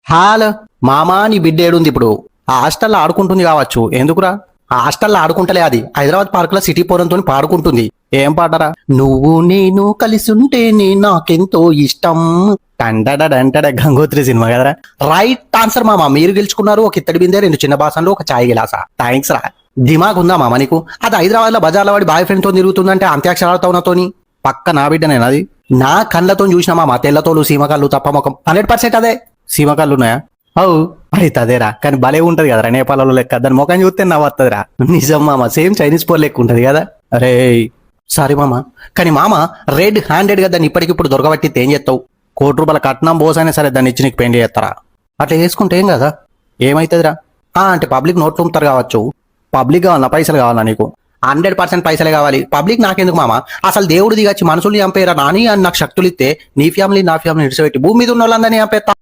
hollow మామా నీ బిడ్డ ఏడుంది ఇప్పుడు ఆ హాస్టల్లో ఆడుకుంటుంది కావచ్చు ఎందుకురా ఆ హాస్టల్లో ఆడుకుంటలే అది హైదరాబాద్ పార్క్ లో సిటీ పోరంతో పాడుకుంటుంది ఏం పాటరా నువ్వు నేను కలిసుంటేనే నాకెంతో ఇష్టం టంటడ గంగోత్రి సినిమా కదరా రైట్ ఆన్సర్ మామ మీరు గెలుచుకున్నారు ఒక ఇత్తడి బిందె 2 చిన్న బాసన్లు ఒక చాయ్ గిలాసా థ్యాంక్స్ రా దిమాగ్ ఉందా మామ నీకు అది హైదరాబాద్ లో బజార్లో వాడి బాయ్ ఫ్రెండ్ తో తిరుగుతుందంటే అంత్యాక్షర ఆడుతావు నాతోని పక్క నా బిడ్డనేనా అది నా కళ్ళతో చూసినా మామ తెల్లతోలు సీమకళ్ళు తప్ప ముఖం 100% అదే సీమకళ్ళు ఉన్నాయా అవు అయితే అదేరా కానీ భలే ఉంటది కదరా నేపాల్లో లెక్క దాని ముఖం చూస్తే నవ్వుతుందిరా నిజం మామ సేమ్ చైనీస్ పోర్ లెక్క ఉంటది కదా అరే సారీ మామ కానీ మామ రెడ్ హ్యాండెడ్ గా దాన్ని ఇప్పటికిప్పుడు దొరకబట్టి ఏం చేస్తావు ₹1,00,00,000 కట్నం బోసైనా సరే దాన్ని ఇచ్చి నీకు పెయింట్ చేస్తారా అట్లా చేసుకుంటే ఏం కదా ఏమైతుందిరా అంటే పబ్లిక్ నోట్లు ఉంపుతారు కావచ్చు పబ్లిక్ కావాలన్నా పైసలు కావాలా నీకు 100% పైసలే కావాలి పబ్లిక్ నాకెందుకు మామ అసలు దేవుడు దిగచ్చి మనుషుల్ని చంపేరా నాని అని నాకు శక్తులు ఇస్తే నీ ఫ్యామిలీ నా ఫ్యామిలీ విడిచిపెట్టి భూమి మీద ఉన్న వాళ్ళందరినీ చంపేస్తా